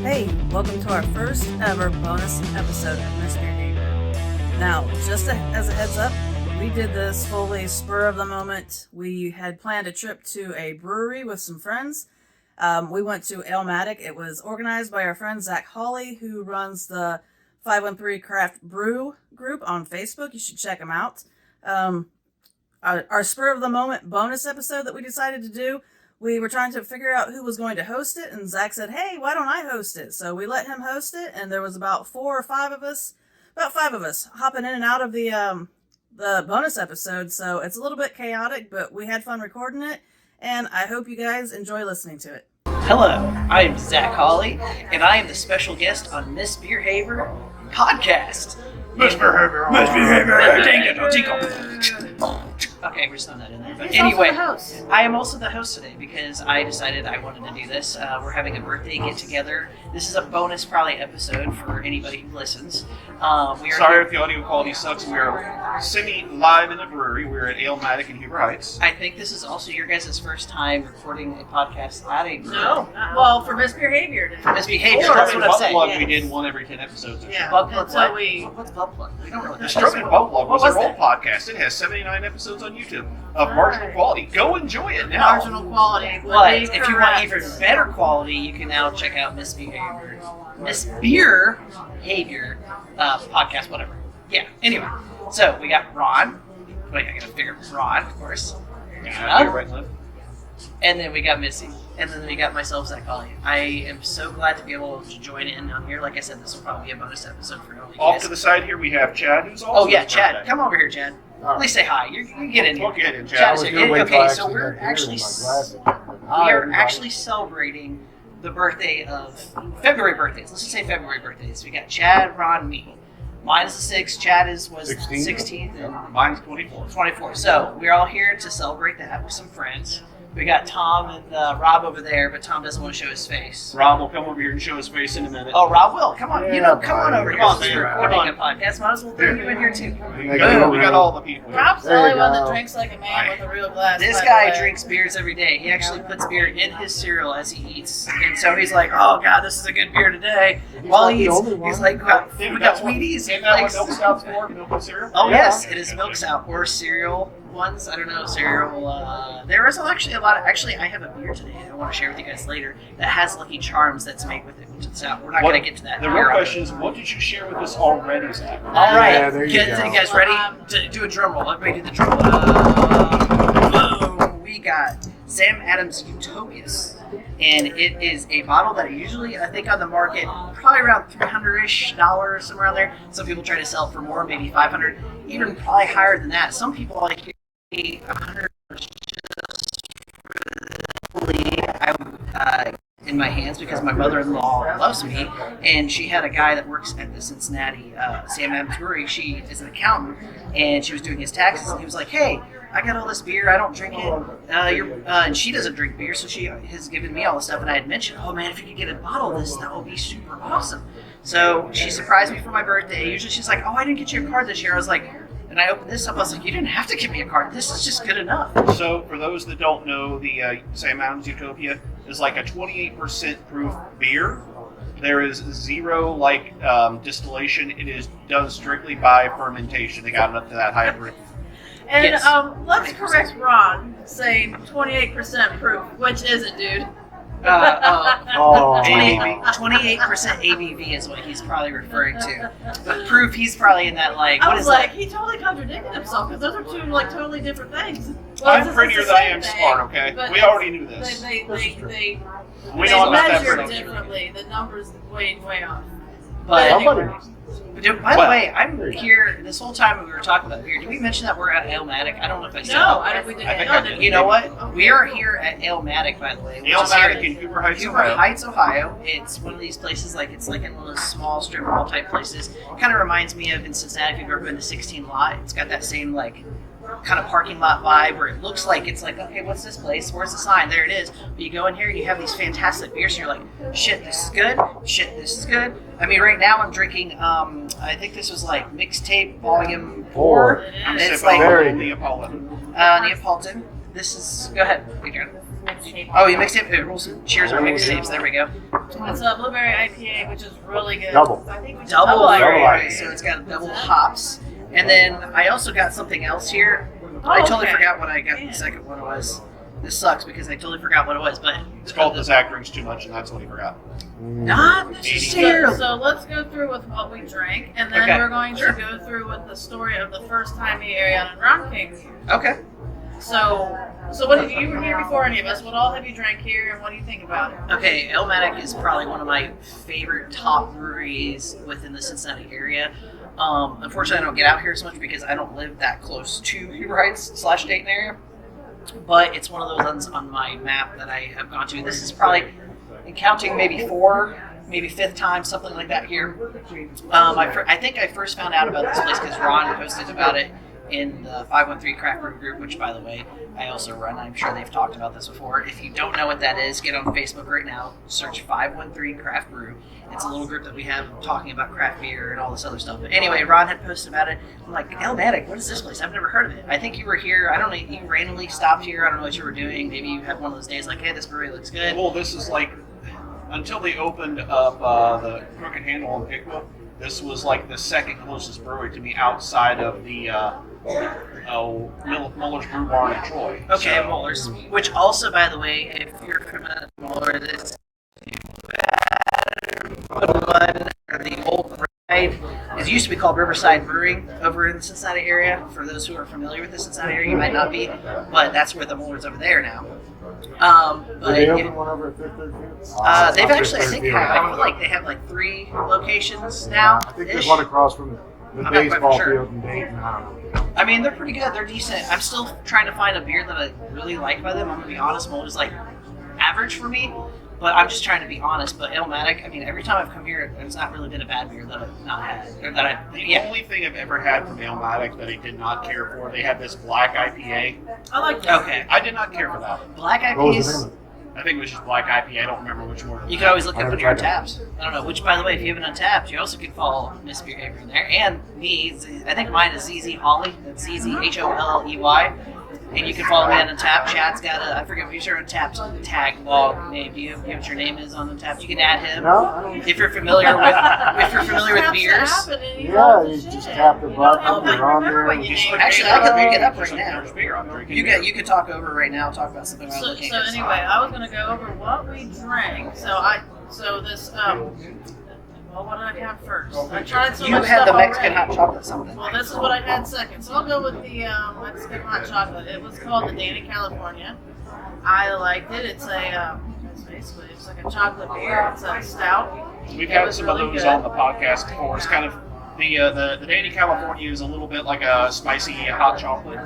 Hey, welcome to our first ever bonus episode of misBEERhavior. Now, just as a heads up, we did this fully spur of the moment. We had planned a trip to a brewery with some friends. We went to Alematic. It was organized by our friend Zac Holley, who runs the 513 Craft Brew group on Facebook. You should check him out. Our spur of the moment bonus episode that we decided to do, we were trying to figure out who was going to host it, and Zac said, hey, why don't I host it? So we let him host it, and there was about five of us hopping in and out of the bonus episode. So it's a little bit chaotic, but we had fun recording it, and I hope you guys enjoy listening to it. Hello, I am Zac Holley, and I am the special guest on misBEERhavior podcast. misBEERhavior. Okay, we're just throwing that in there. But He's anyway, also the host. I am also the host today because I decided I wanted to do this. We're having a birthday get-together. This is a bonus probably episode for anybody who listens. Sorry if the audio quality sucks. We are semi-live in the brewery. We're at Alematic in Huber Heights. I think this is also your guys' first time recording a podcast at a brewery. No, well, for misBEERhavior. misBEERhavior, Or that's what I'm Butt saying. Plug, Yes. we did one every 10 episodes. Yeah, Bug plug, that's why what? What's bug plug? We don't know what The that Stroking is. Butt Plug was What was their old that? podcast. It has 79 episodes on YouTube of marginal quality. Go enjoy it now. Marginal quality. But if you want even better quality, you can now check out misBEERhavior. misBEERhavior podcast, whatever. Yeah, anyway. So we got Ron. Wait, I gotta figure Ron, of course. Yeah, you're right, Lynn. And then we got Missy. And then we got myself, Zac Holley. I am so glad to be able to join in on here. Like I said, this will probably be a bonus episode for all you Off guys. to the side here, we have Chad, who's also Oh, yeah, his Chad. birthday. Come over here, Chad. At least say hi. You get in here. We'll get in, Chad Chad. is here. Okay, so we're actually celebrating the birthday of February birthdays. Let's just say February birthdays. We got Chad, Ron, me. Mine is the 6th. Chad was 16th, and Mine's 24. 24. So we're all here to celebrate that with some friends. We got Tom and Rob over there, but Tom doesn't want to show his face. Rob will come over here and show his face in a minute. Oh, Rob will. Come on. Come on over here. Come on, Since man. we're recording Come a podcast. Might as well throw you in here, too. Boom, we got all the people. Rob's the There only you one go. that drinks like a man with a real glass. This by guy the way. drinks beers every day. He actually puts beer in his cereal as he eats. And so he's like, oh, God, this is a good beer today. While he eats, he's like, we got Wheaties. Ain't that what Milk Stout's for? Milk and cereal? Oh, Yeah. yes, it is milk stout or cereal ones. I don't know, cereal. There is actually a lot of. Actually, I have a beer today I want to share with you guys later that has Lucky Charms that's made with it, which is out. We're not going to get to that. The real question is, what did you share with us already, Zach? All right, Yeah, there you get go. you guys ready to do a drum roll. Everybody do the drum roll. Boom. We got Sam Adams Utopias. And it is a bottle that usually, I think, on the market, probably around $300-ish, somewhere around there. Some people try to sell it for more, maybe $500, even probably higher than that. Some people like $100 in my hands because my mother-in-law loves me, and she had a guy that works at the Cincinnati Sam Adams Brewery. She is an accountant, and she was doing his taxes, and he was like, hey, I got all this beer, I don't drink it, and she doesn't drink beer, so she has given me all this stuff, and I had mentioned, oh man, if you could get a bottle of this, that would be super awesome. So she surprised me for my birthday. Usually she's like, oh, I didn't get you a card this year. I was like, and I opened this up, I was like, you didn't have to give me a card, this is just good enough. So, for those that don't know, the Sam Adams Utopia is like a 28% proof beer. There is zero distillation. It is done strictly by fermentation. They got it up to that high proof. And Yes. let's correct Ron, saying 28% proof, which is it, dude? Oh, 28% ABV is what he's probably referring to. But proof, he's probably in that I what was is like, that? he totally contradicted himself because those are two totally different things. I'm it's prettier the than I same am thing, smart, okay? but We already knew this. They We know about that measure production. differently. The numbers way off. But somebody. by the way, I'm here this whole time we were talking about beer. Did we mention that we're at Alematic? I don't know if I said No, that. we didn't. I think no, I did did. we? You know what? Okay. We are here at Alematic, by the way. Which is Alematic here in Huber Heights, Huber Ohio. Heights, Ohio. It's one of these places, it's like in one of those small strip mall type places. Kind of reminds me of in Cincinnati, if you've ever been to 16 Lot. It's got that same kind of parking lot vibe where it looks like it's like, okay, what's this place? Where's the sign? There it is. But you go in here and you have these fantastic beers and you're like, shit, this is good. Shit, this is good. I mean, right now I'm drinking, I think this was Mixtape Volume 4. It And is. it's Sip on Very. Neapolitan. Neapolitan. This is, go ahead, Adrian. mixtape. Oh, you mixtape. Cheers our mixtapes. There we go. It's a blueberry IPA, which is really good. Double. I think we should Double IPA. IPA. So it's got double hops. And then I also got something else here. I totally forgot what I got the second one was. This sucks because I totally forgot what it was, but It's called the Zac drinks too much, and that's what he forgot. not necessarily. So let's go through with what we drank, and then Okay, we're going sure. to go through with the story of the first time the Ariana and Ron came here. Okay. So what have you were here before any of us? What all have you drank here, and what do you think about it? Okay, Alematic is probably one of my favorite top breweries within the Cincinnati area. Unfortunately, I don't get out here as much because I don't live that close to Huber Heights/Dayton area. But it's one of those ones on my map that I have gone to. This is probably, in counting, maybe fifth time, something like that here. I think I first found out about this place because Ron posted about it in the 513 Craft Brew group, which, by the way, I also run. I'm sure they've talked about this before. If you don't know what that is, get on Facebook right now, search 513 Craft Brew. It's a little group that we have talking about craft beer and all this other stuff. But anyway, Ron had posted about it. I'm like, Alematic, what is this place? I've never heard of it. I think you were here. I don't know. You randomly stopped here. I don't know what you were doing. Maybe you had one of those days like, hey, this brewery looks good. Well, this is like, until they opened up the Crooked Handle in Piqua, this was like the second closest brewery to me outside of the Muller's Brew Barn in Troy. Okay, So- Muller's. Which also, by the way, if you're familiar with Muller, this or the old Riverside, it used to be called Riverside Brewing over in the Cincinnati area. For those who are familiar with the Cincinnati area, you might not be, but that's where the Muller's over there now. Did But they open one over at Fifth Third Field? they've actually, I think, I feel like they have like 3 locations now. I think there's one across from the I'm not quite baseball sure. field in Dayton. I don't know. I mean, they're pretty good. They're decent. I'm still trying to find a beer that I really like by them. I'm gonna be honest. Muller's like average for me, but I'm just trying to be honest. But Alematic, I mean, every time I've come here, there's not really been a bad beer that I've not had, or that I. The only thing I've ever had from Alematic that I did not care for, they had this black IPA. I like that. Okay, I did not care for that. black What was the IPAs. name of it? I think it was just black IPA. I don't remember which one. You can always look I up never on your tried that. untapped. I don't know. Which, by the way, if you haven't untapped, you also can follow misBEERhavior in there, and me. I think mine is Zac Holley. That's ZZHOLLEY. And you can follow me on Untapped. Chad's got I forget what your Untapped tag log name. Do you know what your name is on Untapped? You can add him. No, I don't. If you're familiar with beers. Yeah, you just tap the button, you're on there. Actually, I can look it up right now. There's beer I'm drinking. You can talk over right now. Talk about something. So anyway, I was gonna go over what we drank. So this well, what did I have first? I tried so You much had stuff the Mexican already. hot chocolate something. Well, this is what I had second. So I'll go with the Mexican hot chocolate. It was called the Danny California. I liked it. It's it's like a chocolate beer. It's a stout. We've It had was some really of those good. on the podcast before. It's kind of the Danny California is a little bit like a spicy hot chocolate.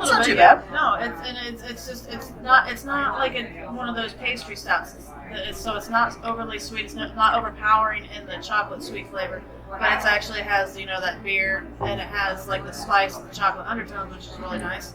It's not too bad. No, it's not like one of those pastry stouts. It's not overly sweet. It's not overpowering in the chocolate sweet flavor, but it actually has that beer, and it has like the spice and the chocolate undertones, which is really nice.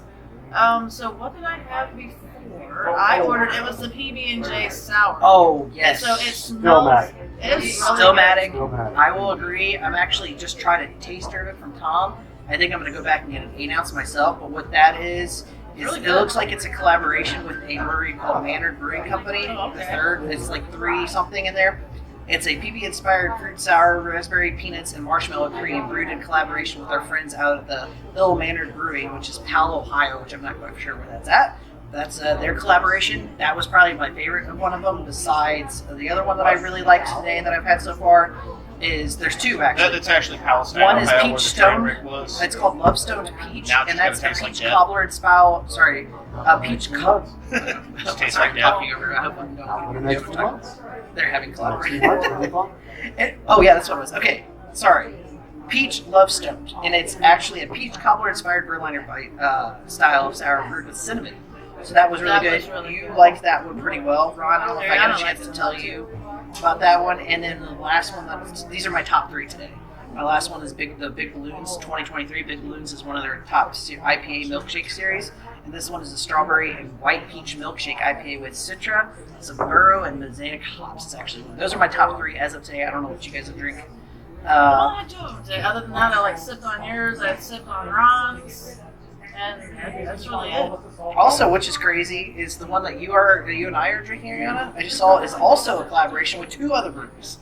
So what did I have before? I ordered it was the PB&J sour. Oh yes. So it smells. It's Stillmatic. Stillmatic. I will agree. I'm actually just trying to taster it from Tom. I think I'm going to go back and get an 8-ounce myself. But what that is Really it good. looks like it's a collaboration with a brewery called Maynard Brewing Company. Oh, okay. The third, it's like 3 something in there. It's a PB-inspired fruit sour, raspberry, peanuts, and marshmallow cream brewed in collaboration with our friends out at the Little Maynard Brewery, which is Powell, Ohio, which I'm not quite sure where that's at. That's their collaboration. That was probably my favorite of one of them. Besides the other one that I really liked today that I've had so far is there's 2 actually. That's actually Palestine. One is Ohio, Peach where the Stone. train wreck was. It's called Love Stoned Peach, Now it's and that's a gonna taste like peach death. cobbler and spout. Sorry, peach cobbler. Just tastes Sorry, like death. talking over. I hope I'm For not. the next 2 months? They're having Next 2 collaboration. months? Any fun? Oh yeah, that's what it was. Okay, sorry. Peach Love Stoned, and it's actually a peach cobbler inspired Berliner style of sour brewed with cinnamon. So that was really That good. was really You good. liked that one pretty well, Ron. I don't know if I got a Yeah, I chance to liked tell it. you about that one. And then the last one, these are my top 3 today. My last one is the Big Balloons 2023. Big Balloons is one of their top IPA milkshake series. And this one is a strawberry and white peach milkshake IPA with Citra, some burro, and mosaic hops. It's actually those are my top 3 as of today. I don't know what you guys have drink. Well, I do. Other than that, I sipped on yours. I sipped on Ron's. And that's really it. Also, which is crazy, is the one that you and I are drinking, Ariana. I just saw is also a collaboration with 2 other breweries,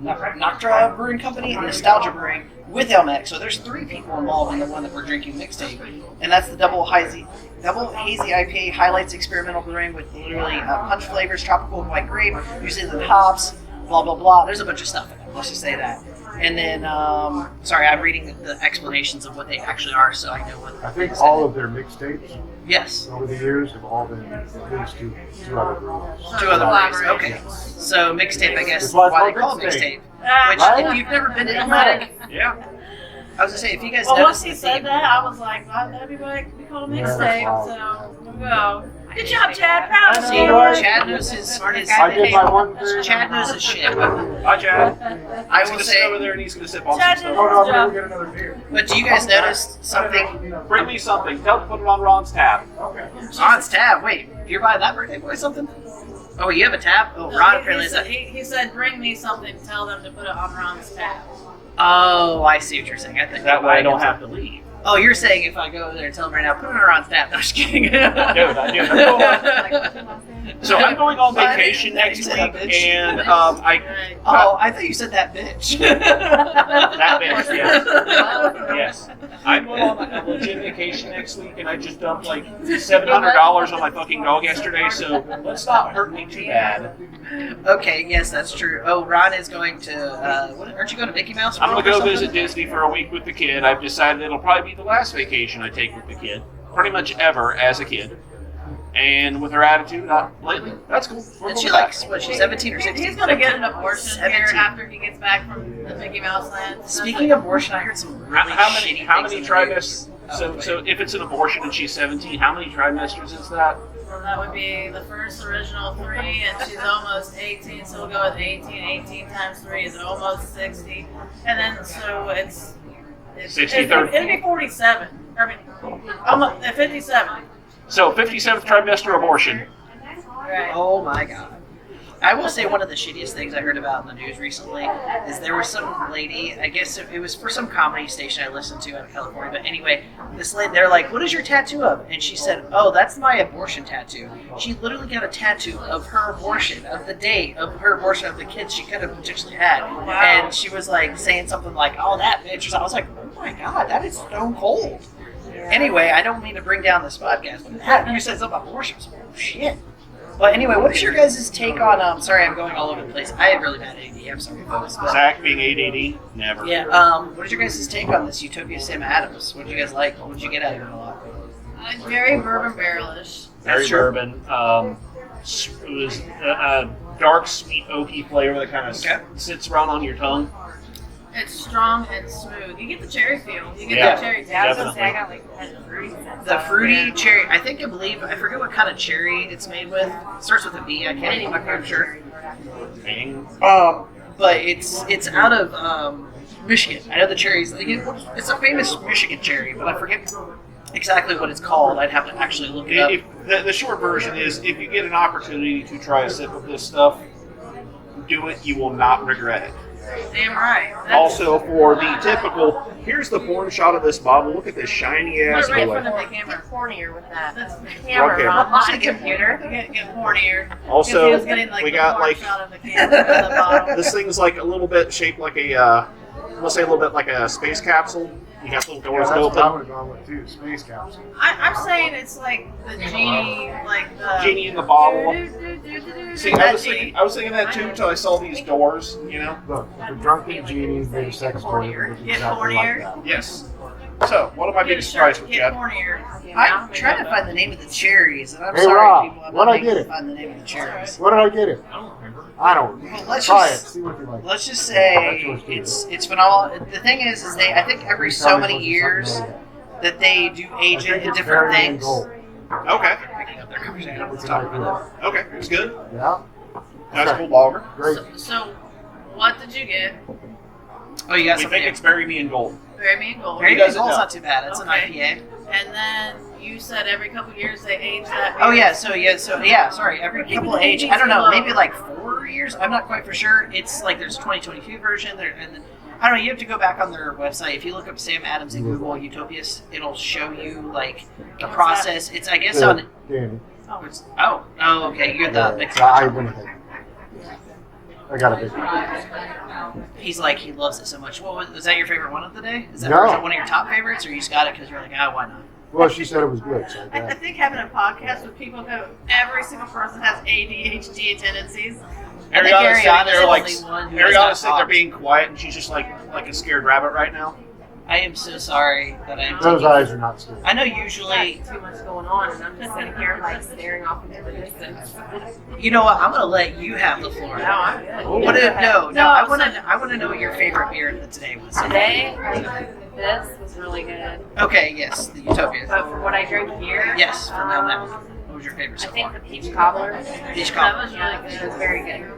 Noctra Brewing Company and Nostalgia Brewing with Alematic. So there's 3 people involved in the one that we're drinking mixtape, and that's the double hazy IPA highlights experimental brewing with literally punch flavors, tropical and white grape, New Zealand hops, blah blah blah. There's a bunch of stuff in it. Let's just say that. And then, sorry, I'm reading the explanations of what they actually are, so I know what. I think all of their mixtapes Yes. over the years have all been released to 2 other breweries. 2 other breweries. Okay. So mixtape, I guess, is why they call it mixtape. Which, if you've never been to Alematic, Yeah. I was gonna say, if you guys Well, noticed once he the said theme, that, I was like, well, that'd be called a Yeah, mixtape. wow. So, here we go. Good job, Chad. Proud of see, you. Chad knows his I did my one thing. Chad knows his shit. Hi, Chad. I He's will gonna sit over say, there and he's gonna sip on Chad some did stuff. Oh, no, I'm his going job. to get another beer. but do you guys notice something? Bring me something. Tell him to put it on Ron's tab. Okay. Ron's tab. Wait, you're buying that birthday boy something? Oh, you have a tab? Oh, Ron apparently is. He said, bring me something. Tell them to put it on Ron's tab. Oh, I see what you're saying. I think That way I don't have to leave. Oh, you're saying if I go over there and tell him right now, put it on Ron's tab. No, I'm just kidding. Dude, I'm going. So I'm going on vacation next You said week, bitch. and Right. Oh, I thought you said that bitch. that bitch, yes. Yes. I'm going on a legit vacation next week, and I just dumped like $700 on my fucking dog yesterday, so let's not hurt me too bad. Okay, yes, that's true. Oh, Ron is going to. Aren't you going to Mickey Mouse I'm World gonna or go visit something? Disney for a week with the kid. I've decided it'll probably be the last vacation I take with the kid, pretty much ever as a kid. And with her attitude lately, that's cool. We're And she going back. likes, what, she's 17 or 16? He's going to get an abortion here 17. after he gets back from the Mickey Mouse land. Speaking of abortion, I heard some really How shitty many things in the trimesters? news. So if it's an abortion and she's 17, how many trimesters is that? That would be the first original 3, and she's almost 18, so we'll go with 18. 18 times 3 is almost 60. And then, so it's 63rd. It'd be 47. I mean, almost 57. So 57th trimester abortion. Right. Oh my god. I will say one of the shittiest things I heard about in the news recently is there was some lady, I guess it was for some comedy station I listened to out of California, but anyway, this lady, they're like, what is your tattoo of? And she said, oh, that's my abortion tattoo. She literally got a tattoo of her abortion, of the date of her abortion of the kids she could have potentially had. Wow. And she was like saying something like, oh, that bitch. I was like, oh my god, that is stone cold. Anyway, I don't mean to bring down this podcast, but that you said something about abortion. Oh, shit. But anyway, what is your guys' take on, sorry, I'm going all over the place. I have really bad AD, I'm sorry, folks. But, Zach being ADD, never. yeah, what is your guys' take on this Utopia Sam Adams? What did you guys like? What did you get out of it a lot? Very bourbon barrelish. Very That's true. bourbon. It was a dark, sweet, oaky flavor that kind of Okay. sits around on your tongue. It's strong and smooth. You get the cherry feel. You get Yeah. the cherry taste. Yeah, I was gonna say I got like fruity. The fruity cherry, I forget what kind of cherry it's made with. It starts with a B, I'm not quite sure. Bang. But it's out of Michigan. I know the cherries, it's a famous Michigan cherry, but I forget exactly what it's called. I'd have to actually look it up. The short version is, if you get an opportunity to try a sip of this stuff, do it. You will not regret it. Damn right. Also, for the typical, here's the porn shot of this bottle. Look at this shiny ass Put it right in boy. front of the camera. Get hornier with that. That's the Camera, Okay. Ron, not the Get computer. Get hornier. Also, He was getting, like, we the got porn like shot of the camera of the bottle. this thing's like a little bit shaped like a, let's say a little bit like a space capsule. You got little Yeah, doors that's to what I open. would have gone with too. Space capsule. I'm saying it's like the genie, like the Genie in the bottle. Do-do-do-do-do-do. See, That I was thinking that too until I saw these doors. You know. Look, the drunken genie made a sex toy that was Get exactly like hornier. that. Yes. So, what am I Get being a surprised shirt, with, get Chad? hornier. I'm trying to find the name of the cherries, and I'm Hey, sorry, Rob, people. I'm what'd not I get able to it? find the name of the cherries. What did I get it? I don't. Well, let's Try just- it. See what you like. Let's just say it's phenomenal. The thing is they I think every so many years that they do age it in different things. Okay. Picking up their conversation. Let's What's talk it about like? that. Okay. It's good. Yeah. Nice cool lager. Great. So, what did you get? Oh, you got We something. think it's Bury Me in Gold. Bury Me in Gold. Very does good. it Gold's know? not too bad. It's Okay. an IPA. And then you said every couple years they age that. Oh beer. yeah. Sorry. Every couple of age, I don't know, maybe like 4 years. I'm not quite for sure. It's like there's a 2022 version there, and then I don't know. You have to go back on their website. If you look up Sam Adams and Google Utopias, it'll show you like the process. It's I guess on. Danny. Oh, okay. You got the mix. I went ahead. I got a big one. He's like he loves it so much. What was that your favorite one of the day? Is that No. was that one of your top favorites, or you just got it because you're like, why not? Well, she said it was good. So I I got it. think having a podcast with people who every single person has ADHD tendencies. I think Ariana's sitting there the like only one who does not Ariana's sitting there talk. being quiet, and she's just like a scared rabbit right now. I am so sorry that I'm. Those taking- eyes are not scared. I know usually. Too much going on, and I'm just sitting here like staring off into the distance. You know what? I'm gonna let you have the floor. No, I'm good. What You if, go no, ahead. I want to know what your favorite beer today was. Today, this was really good. Okay, yes, the Utopia. But for what I drink here, Yes, from Alematic. What was your favorite I so think far? the peach cobbler. Peach That cobbler. was really Yeah, good. it was very good.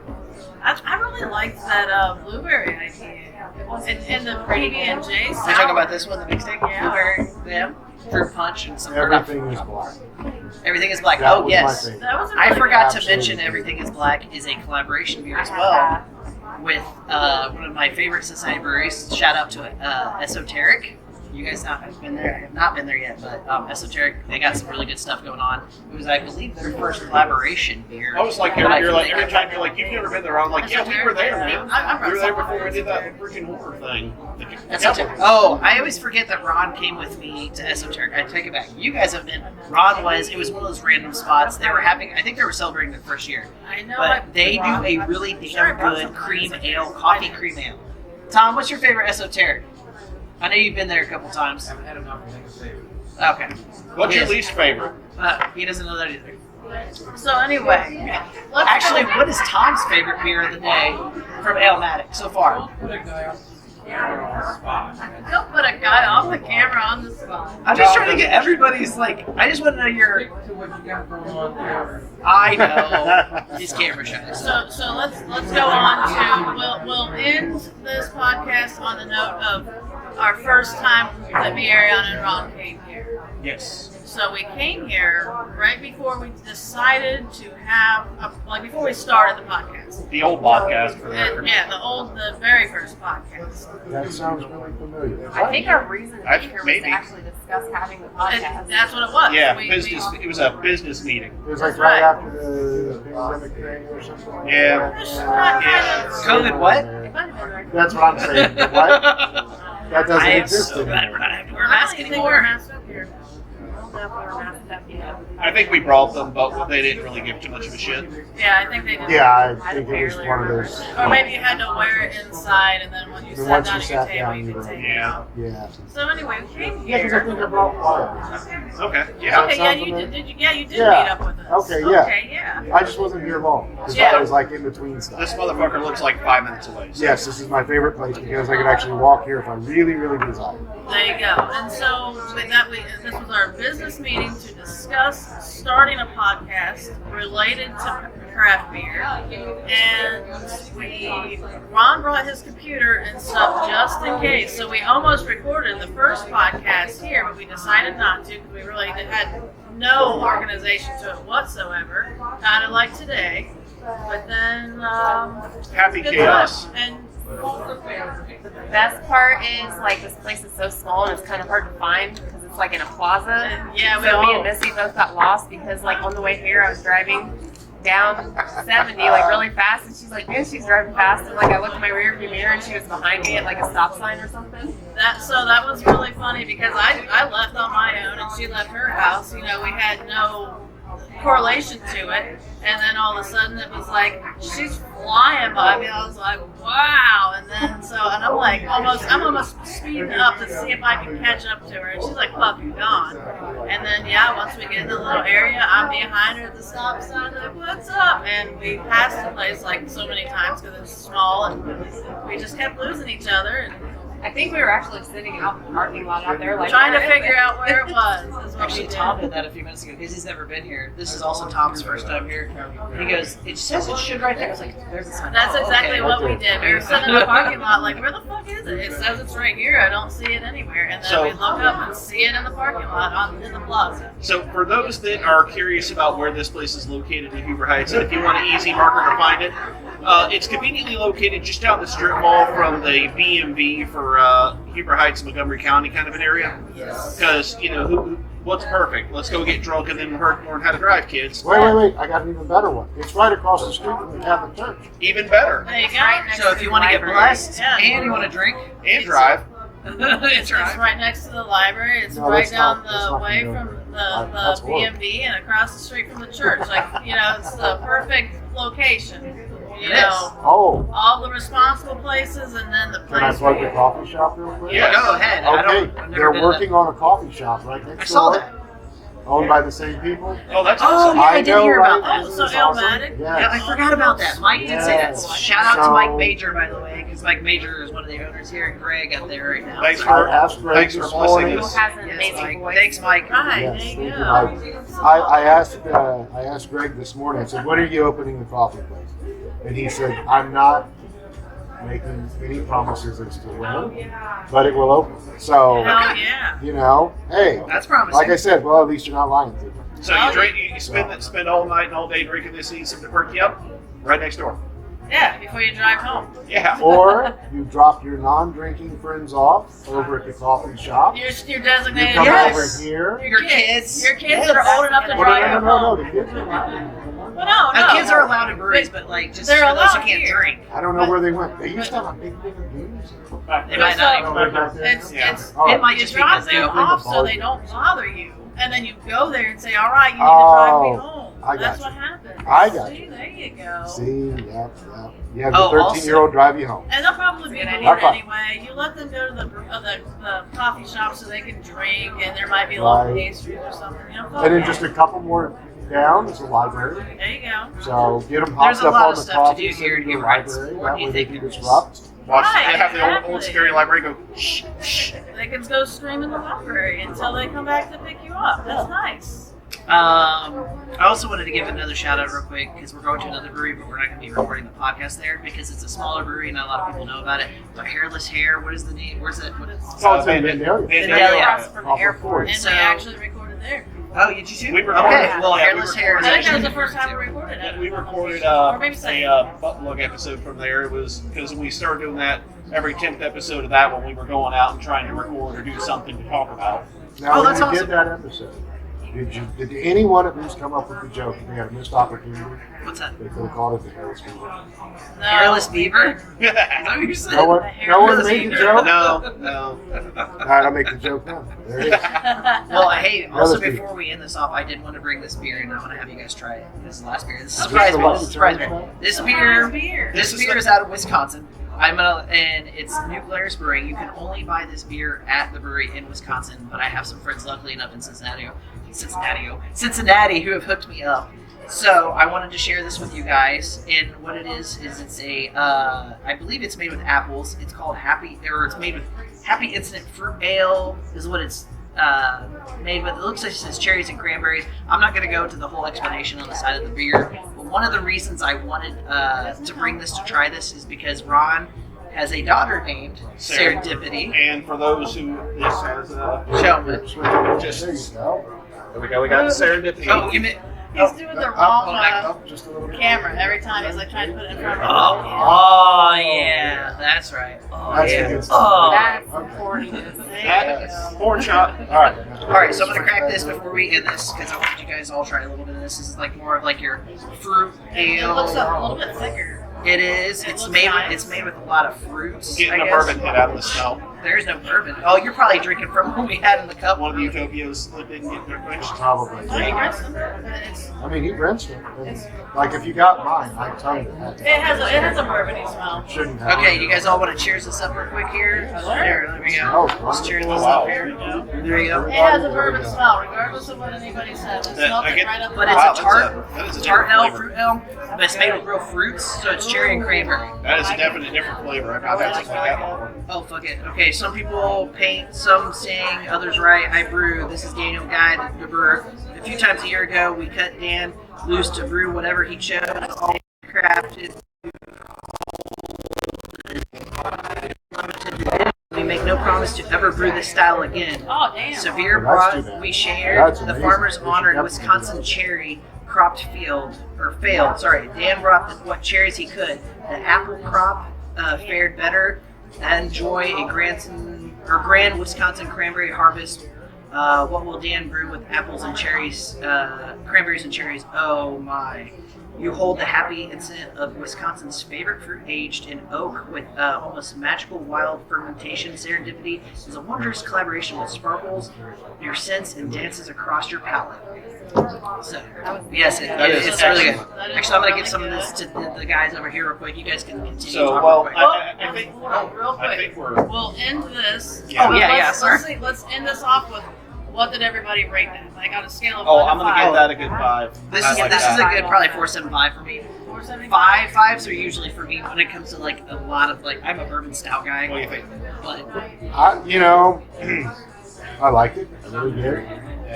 I really liked that blueberry IPA. And the PB&J We're sour. talking about this one, the mixtape. Yeah. Blueberry, yeah, fruit punch, and some Everything is black. Everything is black. That Oh was yes, my favorite. That was a I really forgot to Absolutely. mention Everything is Black is a collaboration beer as I had well that. with one of my favorite society breweries. Shout out to Esoteric. You guys have been there. I have not been there yet, but Esoteric, they got some really good stuff going on. It was, I believe, their first collaboration beer. I was like, that I you're can like think every of. time you're like, you've never been there. I'm like, yeah, we were there, man. I'm We were there from before we did that freaking horror thing. Esoteric. Oh, I always forget that Ron came with me to Esoteric. I take it back. You guys have been. Ron was. It was one of those random spots. They were having. I think they were celebrating their first year. I know. But they do a really damn good cream ale, coffee cream ale. Tom, what's your favorite Esoteric? I know you've been there a couple times. I haven't had enough to make a favorite. Okay. What's your Yes. least favorite? He doesn't know that either. So anyway, let's Actually, what is Tom's favorite beer of the day from Alematic so far? Put a guy on the camera on the spot. don't put a guy off the camera on the spot. I'm just trying to get everybody's like. I just want to know your. Stick to what you got going on there. I know. He's camera shy. So let's go on to we'll end this podcast on the note of our first time that me, Ariana, and Ron came here. Yes. So we came here right before we decided to have before we started the podcast. The old podcast for the And, record. yeah, the very first podcast. That sounds really familiar. I think our reason to I- be here was maybe. to actually discuss having the And podcast. that's what it was. Yeah, We- business. It was a business meeting. It was like That's right right. after the pandemic thing or something. Like Yeah. that. COVID what? It might have been right. That's what I'm saying. What? That doesn't I am exist so glad we're anymore. not having to wear a I mask don't even think we're anymore. masked up here. I don't know if we were masked up yet. I think we brought them, but they didn't really give too much of a shit. Yeah, I think they did. Yeah, I think it was one of those. Or maybe you had to wear it inside, and then when you And sat once down you at your sat table, down, you you could were- take it Yeah. out. Yeah. So anyway, we came Yeah, because I here. think I brought water. Okay. Yeah. Okay, Sound yeah, you familiar? did. You did Yeah. meet up with us. Okay, yeah. Okay, yeah. I just wasn't here long. Because Yeah. I was like in between stuff. This motherfucker lives like 5 minutes away. So. Yes, this is my favorite place because I could actually walk here if I really, really desire. There you go. And so with that, this was our business meeting to discuss starting a podcast related to craft beer. And Ron brought his computer and stuff just in case. So we almost recorded the first podcast here, but we decided not to because we really had no organization to it whatsoever. Kind of like today. But then, Happy good chaos. time. And The best part is like this place is so small and it's kind of hard to find because it's like in a plaza. yeah, we So me and all. Missy both got lost because like on the way here I was driving down 70 like really fast and she's like, man, she's driving fast, and like I looked in my rear view mirror and she was behind me at like a stop sign or something. That was really funny because I left on my own and she left her house. You know, we had no correlation to it, and then all of a sudden it was like she's flying by me. I was like, wow! And then and I'm almost speeding up to see if I can catch up to her, and she's like fucking gone. And then once we get in the little area, I'm behind her at the stop sign, like what's up? And we passed the place like so many times because it's small, and we just kept losing each other and I think we were actually sitting out in the parking lot out there like trying to where is figure it? out where it was. Is what we Actually, did. Tom did that a few minutes ago because he's never been here. This is also Tom's first time here. He goes, it says it should right there. I was like, there's the sign. That's Oh, exactly okay. what we did. We were sitting in the parking lot like, where the fuck is it? It says it's right here. I don't see it anywhere. And then So- we look up and see it in the parking lot in the plaza. So for those that are curious about where this place is located in Hoover Heights, and if you want an easy marker to find it, It's conveniently located just down the strip mall from the BMV for Huber Heights, Montgomery County kind of an area. Yes. Because, what's perfect? Let's go get drunk and then learn how to drive, kids. Wait. I got an even better one. It's right across the street from the Catholic Church. Even better. There you go. Right next So to if you the want to get library. blessed Yeah. and you want to drink, And drive. it's It's right. right next to the library. It's No, right that's down not the way gonna from go. the That's horrible. BMV and across the street from the church. It's the perfect location. It Oh, All the responsible places and then the can I place. plug the coffee shop real quick? Yeah. Go ahead. I've Okay, never they're been working on a coffee shop right next I saw door, that. owned by the same people. Oh, that's Oh, awesome. yeah, I did know, hear about right? that. Oh, so Isn't this awesome? Alematic? Yeah, I forgot about that. Mike did say that. Yes. Shout out to So- Mike Major, by the way, because Mike Major is one of the owners here, and Greg out there right now. Thanks So- for, I asked Greg thanks for this blessing morning. Who us. has an Yes, amazing Mike. voice. Thanks, Mike. Right, Yes, there thank you you, go. Mike. I asked Greg this morning. I said, "When are you opening the coffee place?" And he said, "I'm not making any promises as to when, but it will open." So, Hell yeah. hey, That's promising. like I said, well, at least you're not lying to me. So you drink, you spend all night and all day drinking this, need something to perk you up? Right next door. Yeah, before you drive home. Yeah. Or you drop your non-drinking friends off over at the coffee shop. Your You designated come Yes. over here. Your Your kids. kids. Your kids Yes. that are old enough to Oh, drive you no, home. the kids are allowed. Well, no. Now, kids are allowed in breweries, but just They're for those who allowed can't here. drink. I don't know where they went. They used to have a big beers. They might not even Oh, they're back there? It's All right. It might you just be drop because they them open off the so bar. they don't bother you, and then you go there and say, "All right, you need to drive me home." I got That's you. what happens. I got See, you. there you go. See, yep. You have Oh, your 13-year-old drive you home. And they'll probably be Good bored idea. anyway. You let them go to the coffee shop so they can drink, and there might be a little Right. pastries or something. And then just a couple more down is a library. There you go. So get them There's hopped a up lot on of the stuff to coffee do here in in the Huber Heights. library. What That do you way they think? can disrupt. Watch, Right, they have the old exactly. scary library go, shh, shh. They can go scream in the library until they come back to pick you up. That's nice. I also wanted to give another shout out real quick because we're going to another brewery, but we're not going to be recording the podcast there because it's a smaller brewery and not a lot of people know about it. But Hairless Hair, what is the name? Where's it? Oh, it's in Vandalia. Vandalia. Across from the Off of airport. And So- they actually recorded there. Oh, did you too? We recorded- Okay, well, yeah, we Hairless Hair is recorded- I think that was actually the first time we too. recorded it. And we recorded Or maybe second. a butt plug episode from there. It was because we started doing that every 10th episode of that when we were going out and trying to record or do something to talk about. Now, Oh, when that's you awesome. did that episode, did anyone at least come up with the joke that they had a missed opportunity? What's that? They could have called it the Hairless Beaver. No. Hairless Beaver? Is that what you said? No one Hairless made the Beaver. joke? No. All right, I'll make the joke now. There it is. Well, hey, also Hairless Beaver. before we end this off, I did want to bring this beer and I want to have you guys try it. This is the last beer. This Is surprised this me. the This Lucky surprised me. Charms This Nice beer, beer. this beer is out of Wisconsin. And it's New Glarus Brewing. You can only buy this beer at the brewery in Wisconsin, but I have some friends, luckily enough, in Cincinnati, who have hooked me up. So I wanted to share this with you guys. And what it is it's a, I believe it's made with apples. It's called it's made with Happy Instant Fruit Ale is what it's made with. It looks like it says cherries and cranberries. I'm not going to go into the whole explanation on the side of the beer, but one of the reasons I wanted to bring this to try this is because Ron has a daughter named Serendipity. And for those who this has Show me. just There you go. there we go. We got serendipity. Oh, you mean? He's doing the Up, wrong up just a little bit. camera every time. He's like trying to put it in front of him. Oh, yeah, that's right. Oh, That's yeah. the good stuff. Oh. That's Okay. important. That porn shot. All right. All right, so I'm gonna crack this before we end this because I want you guys all try a little bit of this. This is like more of like your fruit It ale. looks a little bit thicker. It is. It's looks made. nice. It's made with a lot of fruits. Getting I the guess. bourbon hit out of the smell. There's no bourbon. Oh, you're probably drinking from what we had in the cup. One of the Utopias that didn't get their quenched. Probably. I mean, it's, I mean, he rinsed it. And, like, if you got mine, I tell you that. it has a bourbony smell. Shouldn't have. Okay, you guys all want to cheers this up real quick here? Here, there we Oh, go. Let's cheers this wow. up here. There you go. It has a bourbon smell, regardless of what anybody says. It That- smells I it get- right up But the it's Wow, a tart, that is a tart ale, different fruit ale, but it's made with real fruits, so it's cherry and cranberry. That is a definite different flavor. I've not had something like that before. Oh, fuck it. Okay, some people paint, some sing, others write. I brew. This is Daniel Guy, the brewer. A few times a year ago, we cut Dan loose to brew whatever he chose. All crafted. We make no promise to ever brew this style again. Oh, damn. Severe Well, that's too broth bad. we share. That's The amazing. farmers We should honored definitely Wisconsin do that. cherry cropped failed. Sorry, Dan brought what cherries he could. The apple crop fared better. Enjoy a grand Wisconsin cranberry harvest. What will Dan brew with apples and cherries, cranberries and cherries? Oh my. You hold the happy incident of Wisconsin's favorite fruit aged in oak with almost magical wild fermentation. Serendipity is a wondrous collaboration with sparkles your sense and dances across your palate. So, yes, it's really good. Actually, I'm going to give some of this to the guys over here real quick. You guys can continue So, talking well, real quick. I think Hold on, real quick. I think we're. We'll end this. Yeah. Oh, yeah, Let's end this off with what did everybody rate that? I got a scale of 1 Oh, to I'm gonna 5. give that a good 5. This I is like this is that. a good probably 4.75 for me. 4.75. Fives are usually for me when it comes to like a lot of like I'm a bourbon stout guy, What do you think? but I liked it. I really did.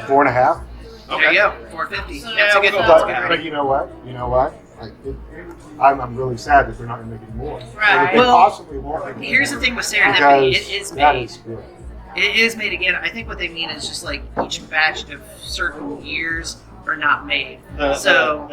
4.5. there you go, 450. So- That's a good. we'll go That's a with good that. But rating. you know what? I'm really sad that they're not going to make any more. Right. They Well, possibly won't make any Here's the more. thing with serendipity, Because it is that made. is good. It is made again. I think what they mean is just like each batch of certain years are not made. So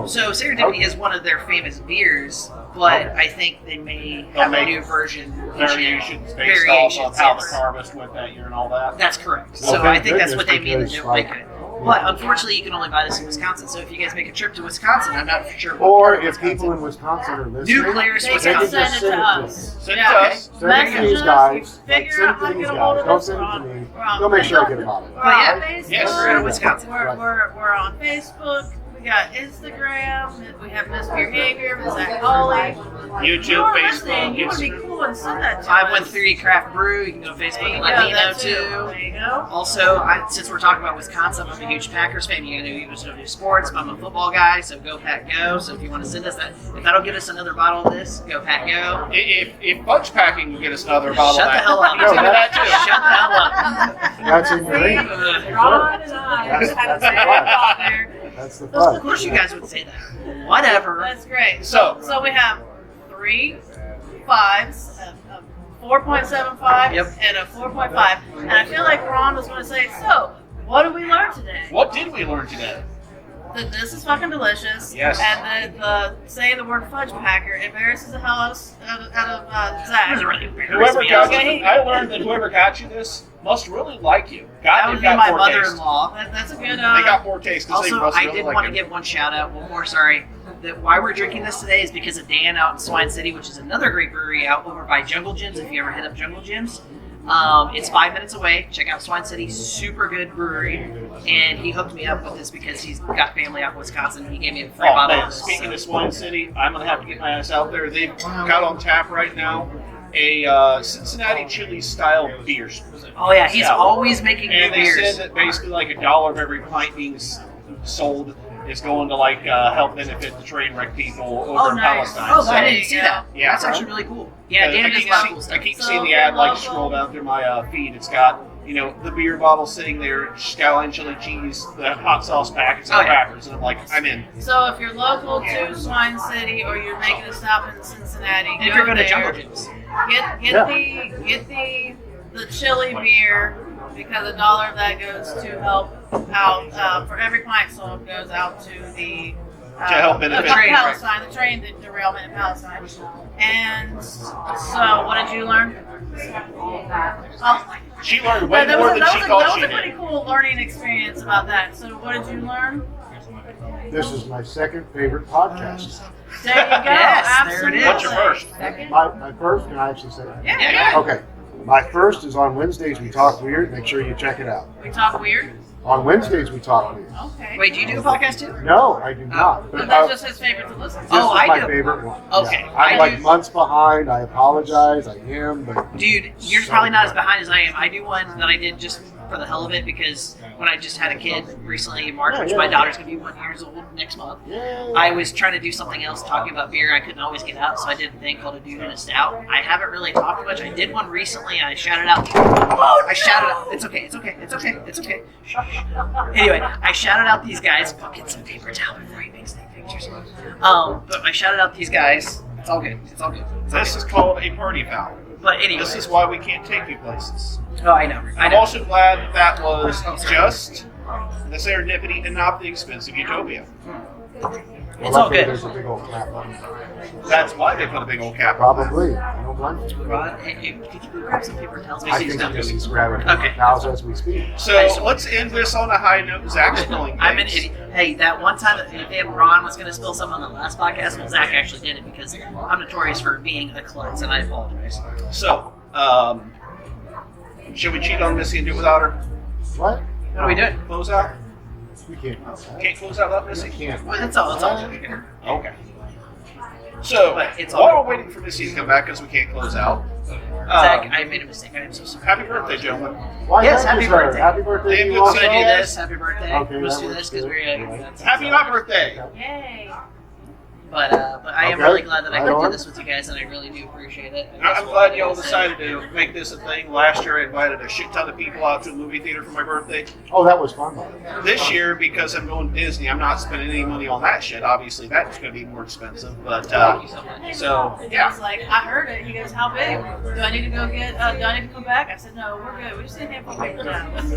Serendipity Okay. is one of their famous beers, but I think they may They'll have a make new version. variations based Variations, off of how yes. the harvest went that year and all that. That's correct. Well, So thank I think that's goodness, what they mean to because, do. Make it. But unfortunately, you can only buy this in Wisconsin. So if you guys make a trip to Wisconsin, I'm not sure. what Or part of if people in Wisconsin. Wisconsin are listening, New Players, They they can can Wisconsin. just send it to send us. Send Yeah. it to us. Send it to Message these us, guys. figure Send out it how to to these get a hold guys. of Don't us. send it to We're me. on They'll make sure I Facebook. get about it. We're But yeah, on Facebook. yes, we're in Wisconsin. We're on Facebook. We got Instagram. We have misBEERhavior with Zac Holley. YouTube, Listening, Facebook. you want to be cool and send that to us. 513 Craft Brew. You can go to There Facebook you and go, let me know that too. There you go. Also, since we're talking about Wisconsin, I'm a huge Packers fan. You know, you do sports. I'm a football guy, so go Pack Go. So if you want to send us that, if that'll get us another bottle of this, go Pack Go. If Bunch Packing will get us another bottle Shut of the that, hell up. you can do that too. Shut the hell up. That's in your ring. Ron and I That's- had a that's the big fun. thought there. That's the Of fun. course, you guys would say that. Whatever. That's great. So- So we have 3 5s, a 4.75, Yep. and a 4.5. And I feel like Ron was going to say, so, what did we learn today? What did we learn today? That this is fucking delicious. Yes. And that saying the word fudge packer embarrasses the hell out of Zach. Doesn't really embarrass Whoever me. got Okay. you, I learned that whoever got you this must really like you. That God, would they've be got my more taste. mother-in-law. That's a good. They got more taste because they Also, must I really did like want to you. give one shout out, one more, sorry. That why we're drinking this today is because of Dan out in Swine City, which is another great brewery out over by Jungle Gyms. If you ever hit up Jungle Gyms, it's 5 minutes away. Check out Swine City, super good brewery. And he hooked me up with this because he's got family out in Wisconsin. He gave me a free Oh bottle man, of this. speaking so. of Swine City, I'm gonna have to get my ass out there. They've got on tap right now a Cincinnati chili style beer. Oh yeah, he's Stout. always making And new they beers. said that basically like $1 of every pint being sold is going to like help benefit the train wreck people over in nice. Palestine. Oh, So- I didn't see that. Yeah. That's actually really cool. Yeah, Dan does a lot of cool I stuff. keep So seeing the for ad like local- scroll down through my feed. It's got the beer bottle sitting there, skyline chili cheese, the hot sauce packets, and Oh, yeah. crackers, and I'm like, I'm in. So if you're local to Swine City or you're making a stop in Cincinnati, And if go you're going to there. Jungle Gyms. Get the chili beer because $1 of that goes to help out for every pint sold goes out to the help benefit the the train Palestine, the train derailment in Palestine. And so, what did you learn? Oh, She learned way that more was than that she was thought she a pretty did. cool learning experience about that. So, what did you learn? This is my second favorite podcast. There you go. Yes, there it Absolutely. is. What's your first? Second? My first, can I actually say that? Yeah. Okay. My first is on Wednesdays, we talk weird. Make sure you check it out. We talk weird. On Wednesdays, we talk weird. Okay. Wait, do you do a podcast too? No, I do not. But But that's just his favorite to listen to. this Oh, is I my do. favorite one. Okay, Yeah. I I'm like do- months behind. I apologize. I am, but Dude, you're So probably not as good. behind as I am. I do one that I did just for the hell of it because when I just had a kid recently in March, Yeah, which yeah. my daughter's going to be 1 year old next month, yeah. I was trying to do something else talking about beer. I couldn't always get out, so I did a thing called a dude and a stout. I haven't really talked much. I did one recently. I shouted out. I shouted out. It's okay. It's okay. It's okay. It's okay. Shh. Anyway, I shouted out these guys. I'll get some paper towel before he makes any pictures. But I shouted out these guys. It's all good. It's all good. It's all This good. is called a party foul. But anyway. This is why we can't take you places. Oh, I know. I I'm know. also glad that was just the serendipity and not the expensive utopia. It's all luckily good. There's a big old cap on it. That's why they put a big old cap on that. Probably. I don't blame you. Rod, hey, could you grab some paper towels? I think he's grabbing Okay. towels as we speak. So let's end this on a high note. Zach's spilling things. I'm an idiot. Hey, that one time that Ron was going to spill some on the last podcast, well, Zach actually did it because I'm notorious for being a klutz, and I apologize. So, should we cheat on Missy and do it without her? What? What are we doing? Close out? We can't. Can't close out without Missy? Can't. Well, that's all. That's all. Here. Okay. So, But it's all while good. we're waiting for Missy to come back because we can't close out, Zach, I made a mistake. I am so sorry. happy birthday, gentlemen. Why, Yes, thank happy you, sir. birthday. Happy birthday. Damn to you good Should I also. do this? Happy birthday. Okay, Let's that do works this because good. we're. Yeah. Happy not birthday. Yay. But I am Okay. really glad that I Right could do on. this with you guys, and I really do appreciate it. I'm glad y'all decided to make this a thing. Last year, I invited a shit ton of people out to the movie theater for my birthday. Oh, that was fun, though. This year, because I'm going to Disney, I'm not spending any money on that shit. Obviously, that's going to be more expensive. But Thank you so much. so And yeah, John's like, I heard it. He goes, how big? Do I need to go get, do I need to come back? I said, no, we're good. We just need to have paper towels.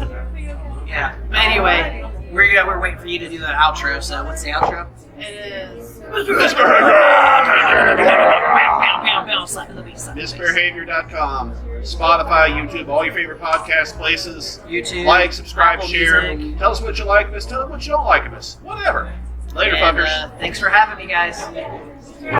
Yeah. But anyway, we're waiting for you to do the outro. So what's the outro? It is. misBEERhavior.com, Spotify, YouTube, all your favorite podcast places. YouTube, Like, subscribe, Apple share. Music. Tell us what you like of us. Tell us what you don't like of us. Whatever. Later, And, fuckers. thanks for having me, guys.